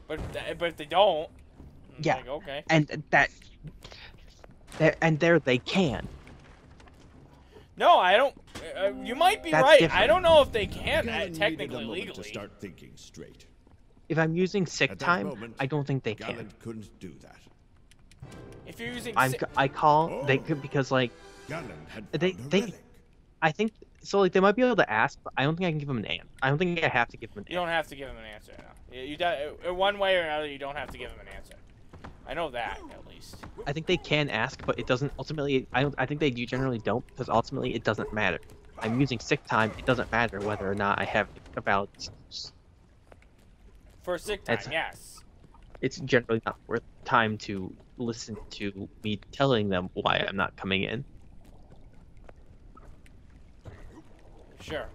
But if they don't, it's Yeah. like, okay. And there they can. No, I don't. You might be That's right. different. I don't know if they can Gallant needed technically a moment legally. to start thinking straight. If I'm using sick At that time, moment, I don't think they can. Gallant couldn't do that. If you're using, I call they Oh. could because like Gallant had They- found a they- relic. I think so like they might be able to ask, but I don't think I can give them an answer. I don't think I have to give them an you don't have to give them an answer. No. You one way or another, you don't have to give them an answer. I know that at least. I think they can ask, but it doesn't ultimately. I think they do generally don't because ultimately it doesn't matter. I'm using sick time. It doesn't matter whether or not I have a valid excuse. For sick time, That's- yes. It's generally not worth time to listen to me telling them why I'm not coming in. Sure.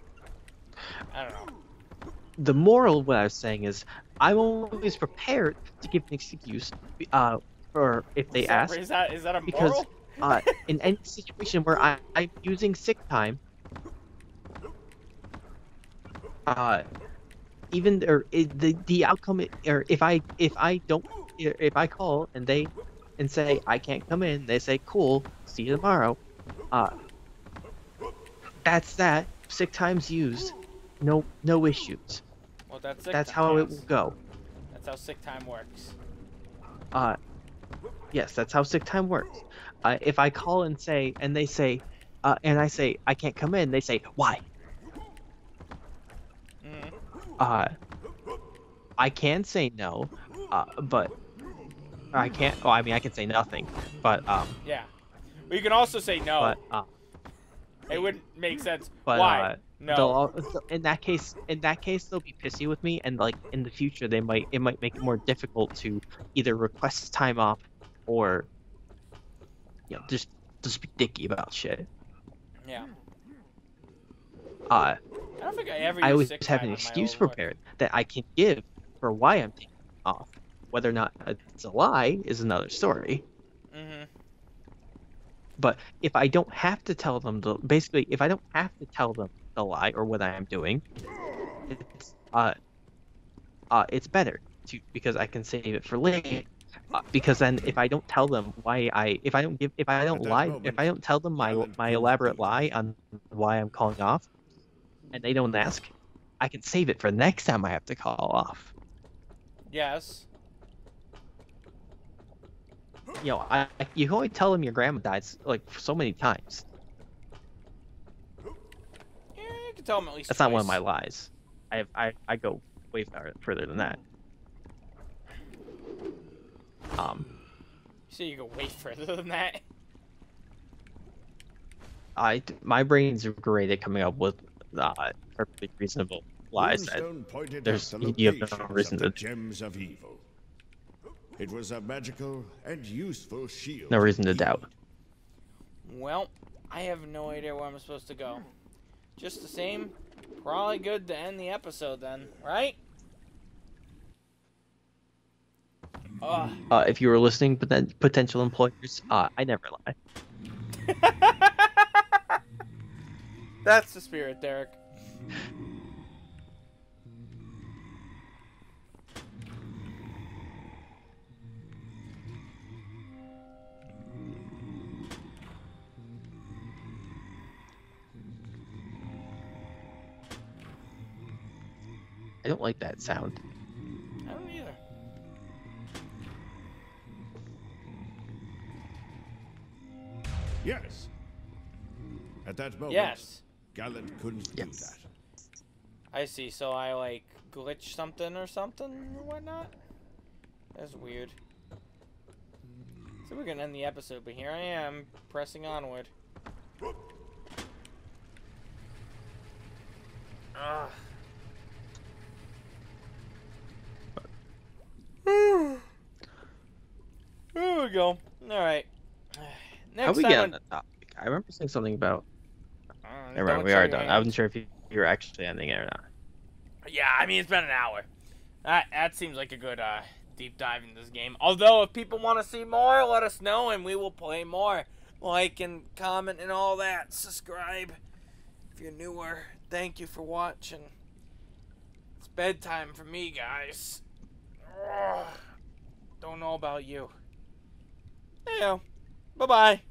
I don't know. The moral of what I was saying is I'm always prepared to give an excuse for if they ask. Is that a because- moral? in any situation where I'm using sick time, even or the outcome or if I call and they say I can't come in, they say cool, see you tomorrow. That's that. Sick time's used. No issues. Well, that's sick That's time, how it yes. will go. That's how sick time works. Yes, that's how sick time works. If I call and say, and they say, and I say I can't come in, they say why? I can say no, but I can't. Well, I mean, I can say nothing, but Yeah. But you can also say no. But it wouldn't make sense. But Why? No. in that case, they'll be pissy with me, and like in the future, it might make it more difficult to either request time off or just be dicky about shit. Yeah. I don't think I ever always sick have time an on my excuse old work. prepared that I can give for why I'm taking off. Whether or not it's a lie is another story. But if I don't have to tell them if I don't have to tell them the lie or what I am doing, it's better because I can save it for later. Because then if I don't tell them if I don't tell them my elaborate lie on why I'm calling off, and they don't ask, I can save it for the next time I have to call off. Yes. You can only tell them your grandma died like so many times. Yeah, you can tell them at least That's twice. not one of my lies. I go way further than that. So you go way further than that? My brains are great at coming up with perfectly reasonable lies. You have no reason to. Gems of evil. It was a magical and useful shield. No reason to doubt. Well, I have no idea where I'm supposed to go. Just the same, probably good to end the episode then, right? If you were listening, potential employers, I never lie. That's the spirit, Derek. I don't like that sound. I don't either. Yes. At that moment, yes. Gallant couldn't do that. I see. So I like glitch something or something or whatnot. That's weird. So we're gonna end the episode, but here I am pressing onward. Ugh. There we go. Alright. Next How we time get on the topic? I remember saying something about. Never mind, we tell are you done. I wasn't sure if you were actually ending it or not. Yeah, I mean, it's been an hour. That seems like a good deep dive into this game. Although, if people want to see more, let us know and we will play more. Like and comment and all that. Subscribe if you're newer. Thank you for watching. It's bedtime for me, guys. Ugh. Don't know about you. Hey, bye-bye.